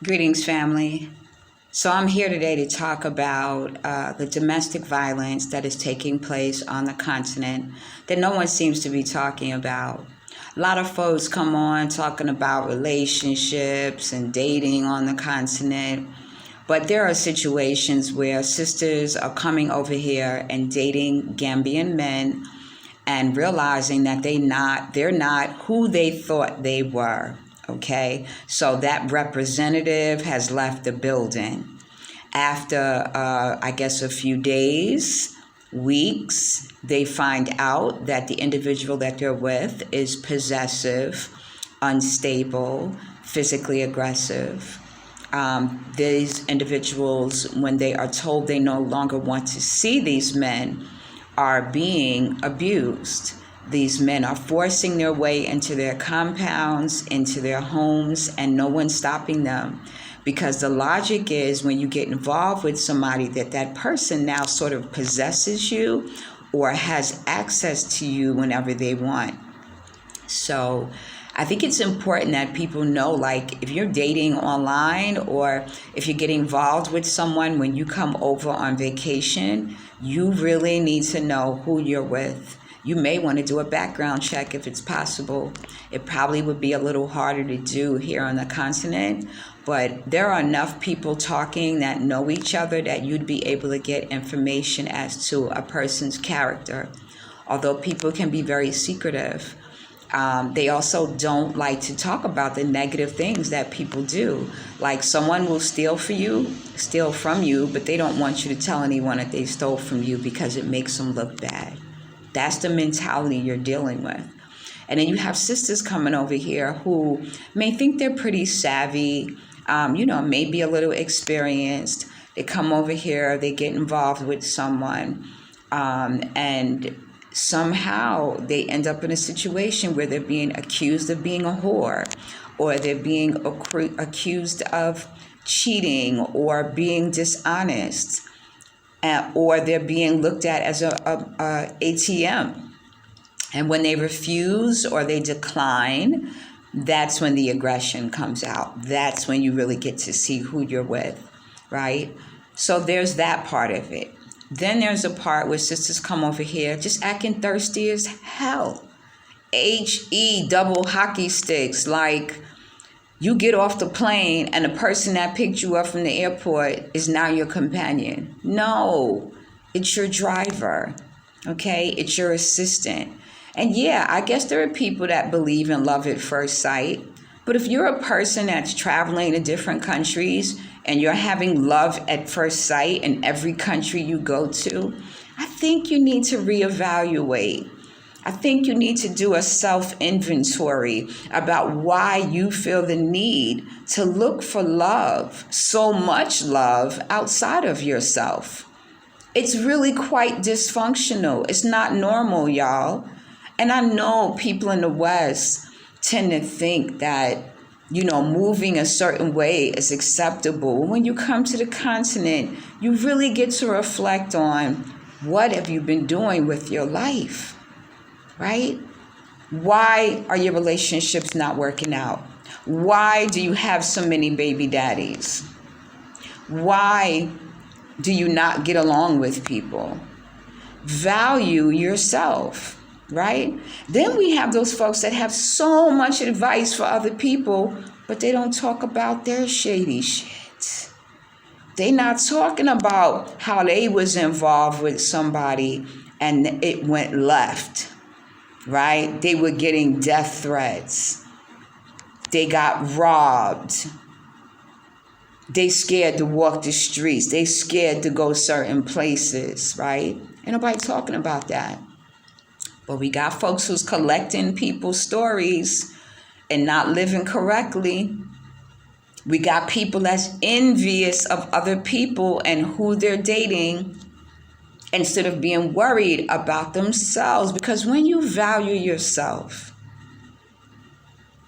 Greetings, family. So I'm here today to talk about the domestic violence that is taking place on the continent that no one seems to be talking about. A lot of folks come on talking about relationships and dating on the continent, but there are situations where sisters are coming over here and dating Gambian men and realizing that they're not who they thought they were. Okay, so that representative has left the building. After, I guess, a few days, weeks, they find out that the individual that they're with is possessive, unstable, physically aggressive. These individuals, when they are told they no longer want to see these men, are being abused. These men are forcing their way into their compounds, into their homes, and no one's stopping them. Because the logic is when you get involved with somebody that person now sort of possesses you or has access to you whenever they want. So I think it's important that people know, like, if you're dating online or if you're getting involved with someone when you come over on vacation, you really need to know who you're with. You may want to do a background check if it's possible. It probably would be a little harder to do here on the continent, but there are enough people talking that know each other that you'd be able to get information as to a person's character. Although people can be very secretive, they also don't like to talk about the negative things that people do. Like, someone will steal from you, but they don't want you to tell anyone that they stole from you because it makes them look bad. That's the mentality you're dealing with. And then you have sisters coming over here who may think they're pretty savvy, maybe a little experienced. They come over here, they get involved with someone, and somehow they end up in a situation where they're being accused of being a whore, or they're being accused of cheating or being dishonest, or they're being looked at as a ATM. And when they refuse or they decline, that's when the aggression comes out. That's when you really get to see who you're with, right? So there's that part of it. Then there's a part where sisters come over here just acting thirsty as hell. HE double hockey sticks, like you get off the plane and the person that picked you up from the airport is now your companion. No, it's your driver, okay? It's your assistant. And yeah, I guess there are people that believe in love at first sight. But if you're a person that's traveling to different countries and you're having love at first sight in every country you go to, I think you need to reevaluate. I think you need to do a self-inventory about why you feel the need to look for love, so much love outside of yourself. It's really quite dysfunctional. It's not normal, y'all. And I know people in the West tend to think that, moving a certain way is acceptable. When you come to the continent, you really get to reflect on what have you been doing with your life, right? Why are your relationships not working out? Why do you have so many baby daddies? Why do you not get along with people? Value yourself. Right? Then we have those folks that have so much advice for other people, but they don't talk about their shady shit. They not talking about how they was involved with somebody and it went left, right? They were getting death threats. They got robbed. They scared to walk the streets. They scared to go certain places, right? Ain't nobody talking about that. But we got folks who's collecting people's stories and not living correctly. We got people that's envious of other people and who they're dating instead of being worried about themselves. Because when you value yourself,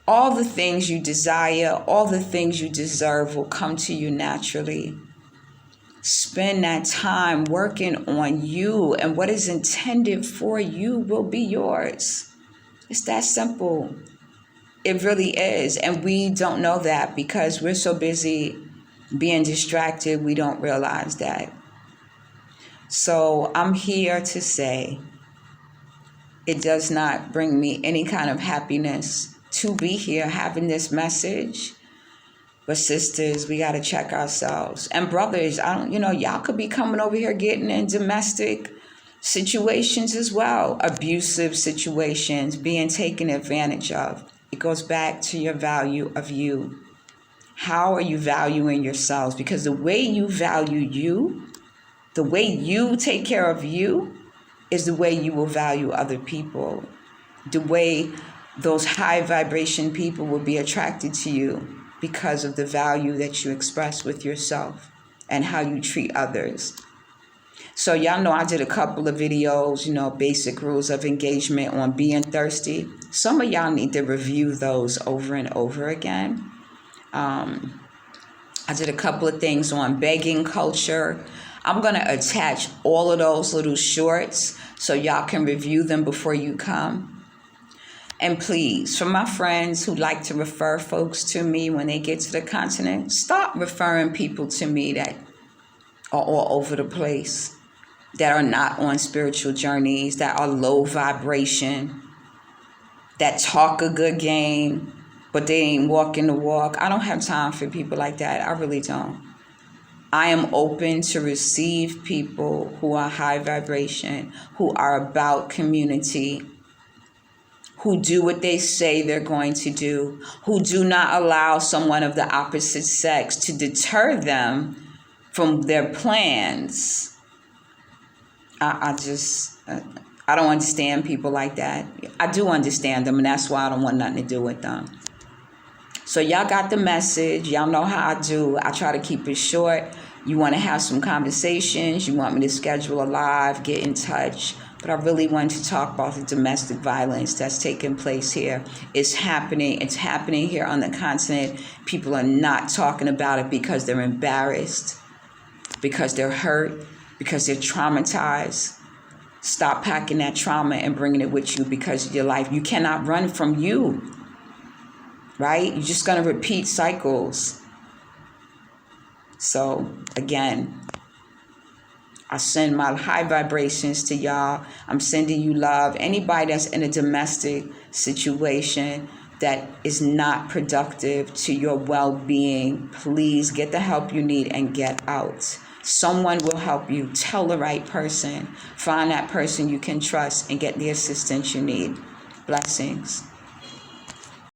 all the things you desire, all the things you deserve will come to you naturally. Spend that time working on you, and what is intended for you will be yours. It's that simple. It really is. And we don't know that because we're so busy being distracted, we don't realize that. So I'm here to say it does not bring me any kind of happiness to be here having this message. But sisters, we got to check ourselves. And brothers, y'all could be coming over here getting in domestic situations as well, abusive situations, being taken advantage of. It goes back to your value of you. How are you valuing yourselves? Because the way you value you, the way you take care of you, is the way you will value other people. The way those high vibration people will be attracted to you because of the value that you express with yourself and how you treat others. So y'all know I did a couple of videos, basic rules of engagement on being thirsty. Some of y'all need to review those over and over again. I did a couple of things on begging culture. I'm going to attach all of those little shorts so y'all can review them before you come. And please, for my friends who like to refer folks to me when they get to the continent, stop referring people to me that are all over the place, that are not on spiritual journeys, that are low vibration, that talk a good game, but they ain't walking the walk. I don't have time for people like that. I really don't. I am open to receive people who are high vibration, who are about community, who do what they say they're going to do, who do not allow someone of the opposite sex to deter them from their plans. I don't understand people like that. I do understand them, and that's why I don't want nothing to do with them. So y'all got the message. Y'all know how I do. I try to keep it short. You want to have some conversations. You want me to schedule a live, get in touch. But I really want to talk about the domestic violence that's taking place here. It's happening. It's happening here on the continent. People are not talking about it because they're embarrassed, because they're hurt, because they're traumatized. Stop packing that trauma and bringing it with you because of your life. You cannot run from you, right? You're just going to repeat cycles. So, again, I send my high vibrations to y'all. I'm sending you love. Anybody that's in a domestic situation that is not productive to your well-being, please get the help you need and get out. Someone will help you. Tell the right person. Find that person you can trust and get the assistance you need. Blessings.